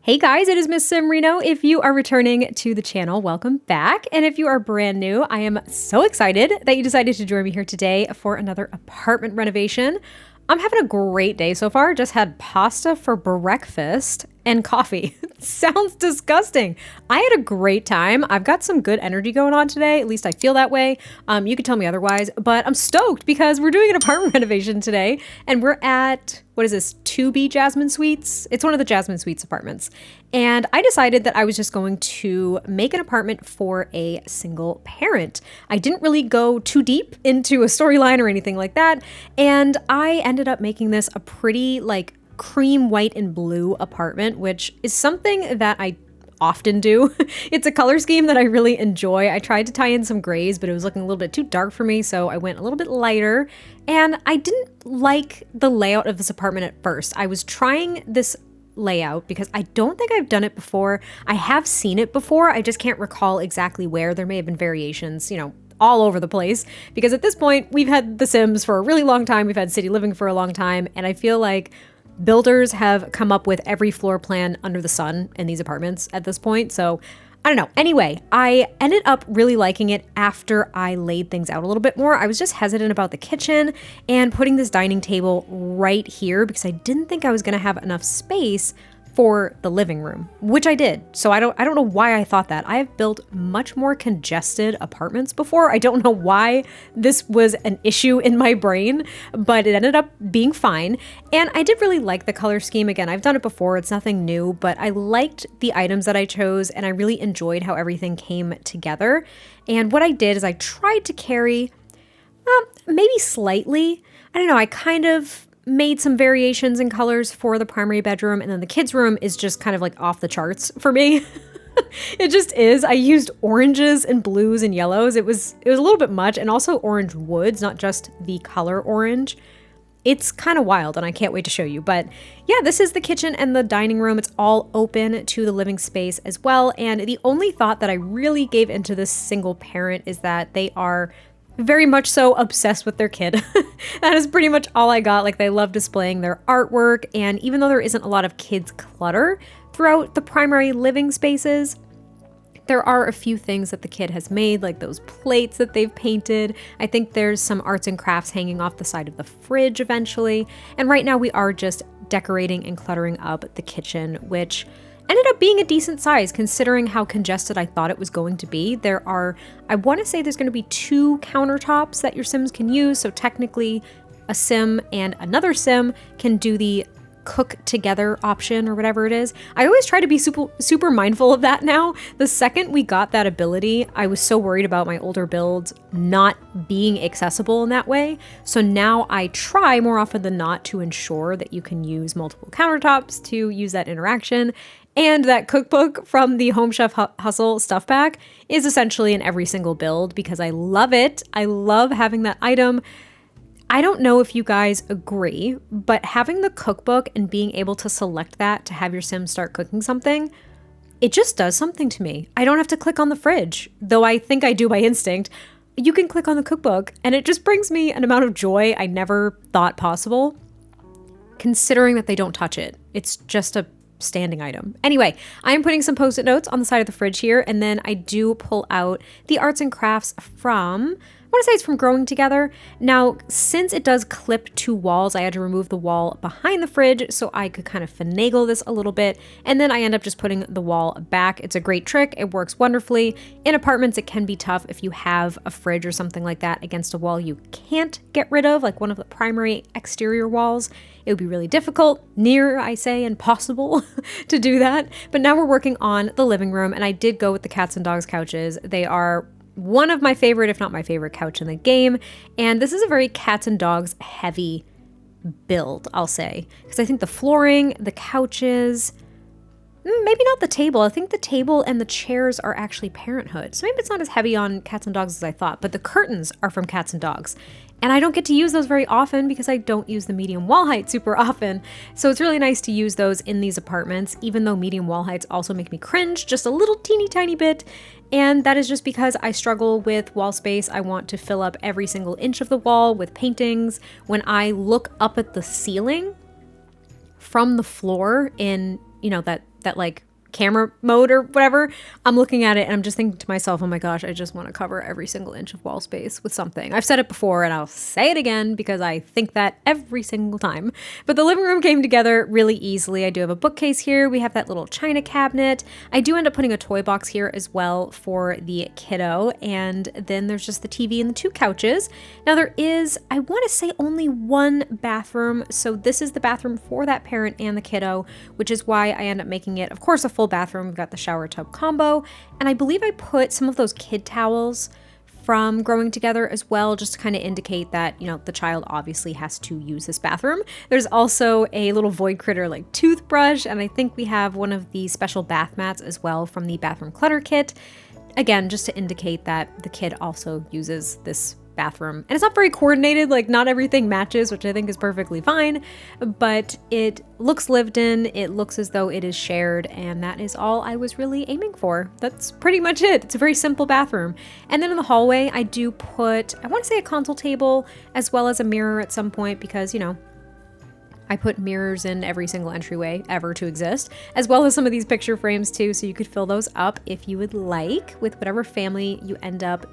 Hey guys, it is MissSimReno. If you are returning to the channel, welcome back. And if you are brand new, I am so excited that you decided to join me here today for another apartment renovation. I'm having a great day so far. Just had pasta for breakfast and coffee. Sounds disgusting. I had a great time. I've got some good energy going on today. At least I feel that way. You could tell me otherwise, but I'm stoked because we're doing an apartment renovation today and we're at, what is this, 2B Jasmine Suites? It's one of the Jasmine Suites apartments. And I decided that I was just going to make an apartment for a single parent. I didn't really go too deep into a storyline or anything like that. And I ended up making this a pretty cream white and blue apartment, which is something that I often do. It's a color scheme that I really enjoy. I tried to tie in some grays, but it was looking a little bit too dark for me, so I went a little bit lighter. And I didn't like the layout of this apartment at first. I was trying this layout because I don't think I've done it before. I have seen it before. I just can't recall exactly where. There may have been variations, all over the place, because at this point we've had The Sims for a really long time. We've had City Living for a long time. And I feel like builders have come up with every floor plan under the sun in these apartments at this point. So I don't know. Anyway, I ended up really liking it after I laid things out a little bit more. I was just hesitant about the kitchen and putting this dining table right here because I didn't think I was going to have enough space for the living room, which I did. So I don't know why I thought that. I have built much more congested apartments before. I don't know why this was an issue in my brain, but it ended up being fine. And I did really like the color scheme. Again, I've done it before. It's nothing new, but I liked the items that I chose and I really enjoyed how everything came together. And what I did is I tried to carry, maybe slightly, I don't know, I kind of made some variations in colors for the primary bedroom, and then the kids' room is just kind of like off the charts for me. It just is. I used oranges and blues and yellows. It was a little bit much, and also orange woods, not just the color orange. It's kind of wild, and I can't wait to show you. But yeah, this is the kitchen and the dining room. It's all open to the living space as well. And the only thought that I really gave into this single parent is that they are very much so obsessed with their kid. That is pretty much all I got. Like, they love displaying their artwork, and even though there isn't a lot of kids clutter throughout the primary living spaces, there are a few things that the kid has made, like those plates that they've painted. I think there's some arts and crafts hanging off the side of the fridge eventually. And right now we are just decorating and cluttering up the kitchen, which ended up being a decent size considering how congested I thought it was going to be. There are, I want to say there's going to be 2 countertops that your Sims can use. So technically a Sim and another Sim can do the cook together option or whatever it is. I always try to be super mindful of that now. The second we got that ability, I was so worried about my older builds not being accessible in that way. So now I try more often than not to ensure that you can use multiple countertops to use that interaction. And that cookbook from the Home Chef Hustle stuff pack is essentially in every single build because I love it. I love having that item. I don't know if you guys agree, but having the cookbook and being able to select that to have your Sims start cooking something, it just does something to me. I don't have to click on the fridge, though I think I do by instinct. You can click on the cookbook and it just brings me an amount of joy I never thought possible, considering that they don't touch it. It's just a standing item. Anyway, I'm putting some post-it notes on the side of the fridge here, and then I do pull out the arts and crafts from, I want to say it's from Growing Together. Now, since it does clip to walls, I had to remove the wall behind the fridge so I could kind of finagle this a little bit, and then I end up just putting the wall back. It's a great trick. It works wonderfully. In apartments, it can be tough if you have a fridge or something like that against a wall you can't get rid of, like one of the primary exterior walls. It would be really difficult, near, I say, impossible to do that. But now we're working on the living room, and I did go with the cats and dogs couches. They are one of my favorite, if not my favorite couch in the game. And this is a very cats and dogs heavy build, I'll say. Because I think the flooring, the couches, maybe not the table. I think the table and the chairs are actually Parenthood. So maybe it's not as heavy on cats and dogs as I thought. But the curtains are from cats and dogs. And I don't get to use those very often because I don't use the medium wall height super often. So it's really nice to use those in these apartments, even though medium wall heights also make me cringe just a little teeny tiny bit. And that is just because I struggle with wall space. I want to fill up every single inch of the wall with paintings. When I look up at the ceiling from the floor in, that that like camera mode or whatever, I'm looking at it and I'm just thinking to myself, oh my gosh, I just want to cover every single inch of wall space with something. I've said it before and I'll say it again because I think that every single time. But the living room came together really easily. I do have a bookcase here. We have that little china cabinet. I do end up putting a toy box here as well for the kiddo. And then there's just the TV and the 2 couches. Now there is, I want to say, only 1 bathroom. So this is the bathroom for that parent and the kiddo, which is why I end up making it, of course, a full bathroom. We've got the shower tub combo, and I believe I put some of those kid towels from Growing Together as well, just to kind of indicate that, you know, the child obviously has to use this bathroom. There's also a little void critter like toothbrush, and I think we have one of the special bath mats as well from the bathroom clutter kit. Again, just to indicate that the kid also uses this bathroom. And it's not very coordinated, like not everything matches, which I think is perfectly fine, but it looks lived in, it looks as though it is shared, and that is all I was really aiming for. That's pretty much it. It's a very simple bathroom. And then in the hallway, I do put, I want to say, a console table as well as a mirror at some point because, you know, I put mirrors in every single entryway ever to exist, as well as some of these picture frames too, so you could fill those up if you would like with whatever family you end up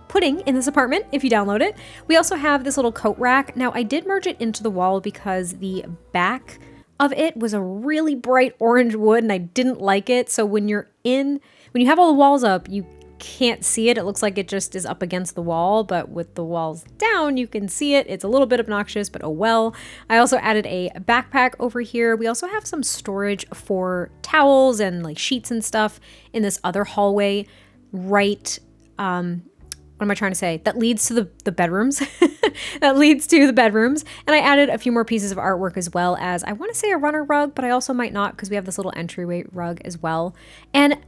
putting in this apartment if you download it. We also have this little coat rack. Now I did merge it into the wall because the back of it was a really bright orange wood and I didn't like it. So when you have all the walls up, you can't see it. It looks like it just is up against the wall, but with the walls down, you can see it. It's a little bit obnoxious, but oh well. I also added a backpack over here. We also have some storage for towels and like sheets and stuff in this other hallway, right? What am I trying to say? That leads to the bedrooms. That leads to the bedrooms. And I added a few more pieces of artwork as well as, I want to say, a runner rug, but I also might not because we have this little entryway rug as well. And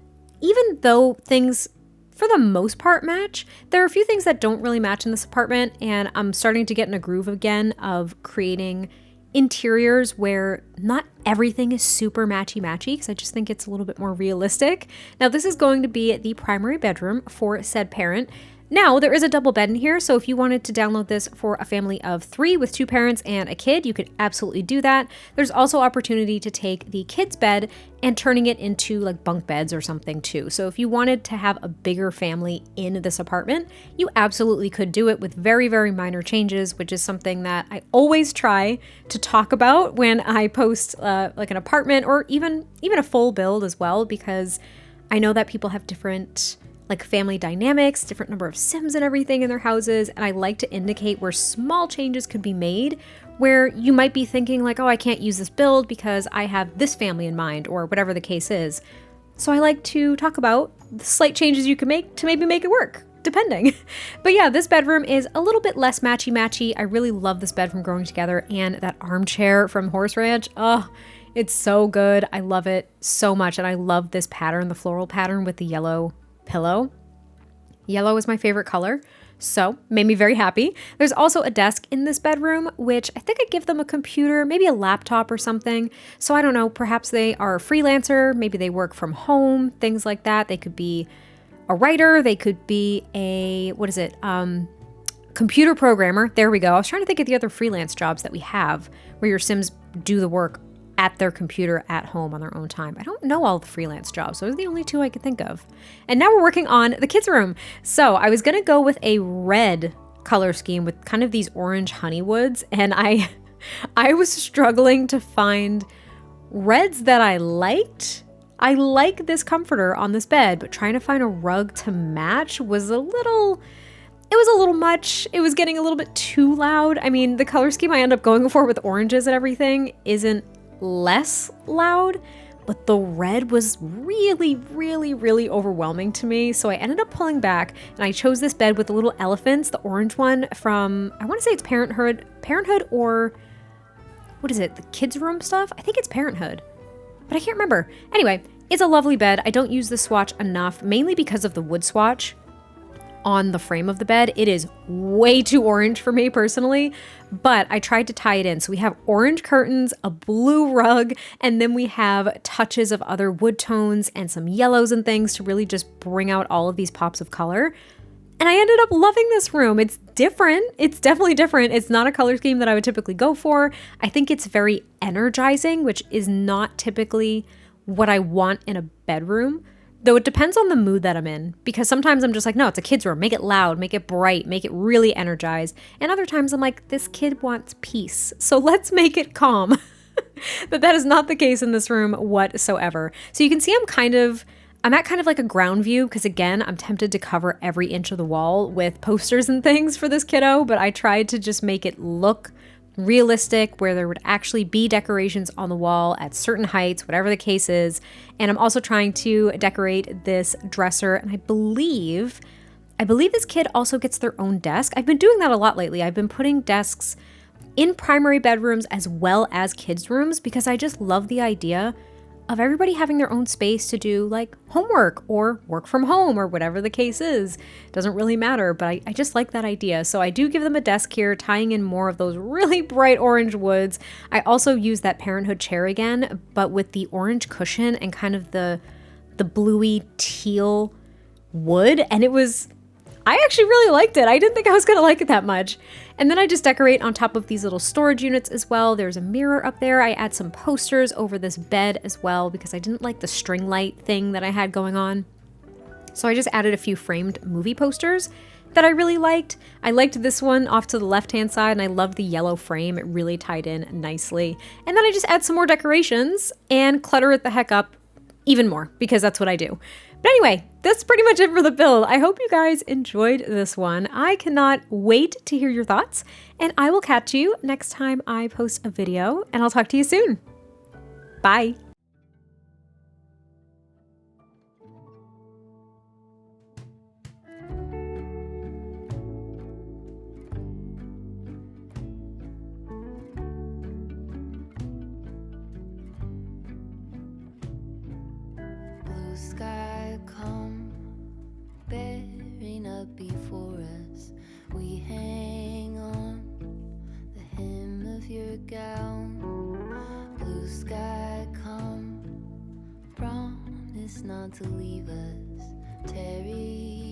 even though things, for the most part, match, there are a few things that don't really match in this apartment. And I'm starting to get in a groove again of creating interiors where not everything is super matchy-matchy because I just think it's a little bit more realistic. Now, this is going to be the primary bedroom for said parent. Now, there is a double bed in here, so if you wanted to download this for a family of 3 with 2 parents and a kid, you could absolutely do that. There's also opportunity to take the kid's bed and turning it into like bunk beds or something too. So if you wanted to have a bigger family in this apartment, you absolutely could do it with very, very minor changes, which is something that I always try to talk about when I post like an apartment or even a full build as well, because I know that people have different like family dynamics, different number of Sims and everything in their houses. And I like to indicate where small changes could be made, where you might be thinking like, oh, I can't use this build because I have this family in mind or whatever the case is. So I like to talk about the slight changes you can make to maybe make it work, depending. But yeah, this bedroom is a little bit less matchy-matchy. I really love this bed from Growing Together and that armchair from Horse Ranch. Oh, it's so good. I love it so much. And I love this pattern, the floral pattern with the yellow pillow. Yellow is my favorite color, so made me very happy. There's also a desk in this bedroom, which I think I give them a computer, maybe a laptop or something. So I don't know, perhaps they are a freelancer, maybe they work from home, things like that. They could be a writer, they could be a, computer programmer. There we go. I was trying to think of the other freelance jobs that we have where your Sims do the work at their computer at home on their own time. I don't know all the freelance jobs. Those are the only 2 I could think of. And now we're working on the kids' room. So I was gonna go with a red color scheme with kind of these orange honeywoods. And I was struggling to find reds that I liked. I like this comforter on this bed, but trying to find a rug to match was a little much. It was getting a little bit too loud. I mean, the color scheme I end up going for with oranges and everything isn't less loud, but the red was really, really, really overwhelming to me. So I ended up pulling back and I chose this bed with the little elephants, the orange one from, I want to say it's Parenthood, or what is it? The kids' room stuff? I think it's Parenthood, but I can't remember. Anyway, it's a lovely bed. I don't use the swatch enough, mainly because of the wood swatch on the frame of the bed. It is way too orange for me personally, but I tried to tie it in. So we have orange curtains, a blue rug, and then we have touches of other wood tones and some yellows and things to really just bring out all of these pops of color. And I ended up loving this room. It's different. It's definitely different. It's not a color scheme that I would typically go for. I think it's very energizing, which is not typically what I want in a bedroom. Though it depends on the mood that I'm in, because sometimes I'm just like, no, it's a kid's room. Make it loud, make it bright, make it really energized. And other times I'm like, this kid wants peace, so let's make it calm. But that is not the case in this room whatsoever. So you can see I'm at kind of like a ground view, because again, I'm tempted to cover every inch of the wall with posters and things for this kiddo, but I tried to just make it look realistic, where there would actually be decorations on the wall at certain heights, whatever the case is. And I'm also trying to decorate this dresser, and I believe this kid also gets their own desk. I've been doing that a lot lately. I've been putting desks in primary bedrooms as well as kids' rooms, because I just love the idea of everybody having their own space to do like homework or work from home or whatever the case is. Doesn't really matter, but I just like that idea. So I do give them a desk here, tying in more of those really bright orange woods. I also use that Parenthood chair again, but with the orange cushion and kind of the bluey teal wood. And I actually really liked it. I didn't think I was gonna like it that much. And then I just decorate on top of these little storage units as well. There's a mirror up there. I add some posters over this bed as well, because I didn't like the string light thing that I had going on. So I just added a few framed movie posters that I really liked. I liked this one off to the left-hand side, and I love the yellow frame. It really tied in nicely. And then I just add some more decorations and clutter it the heck up even more, because that's what I do. But anyway, that's pretty much it for the build. I hope you guys enjoyed this one. I cannot wait to hear your thoughts, and I will catch you next time I post a video, and I'll talk to you soon. Bye. Blue sky come bearing up before us. We hang on the hem of your gown. Blue sky come, promise not to leave us. Tarry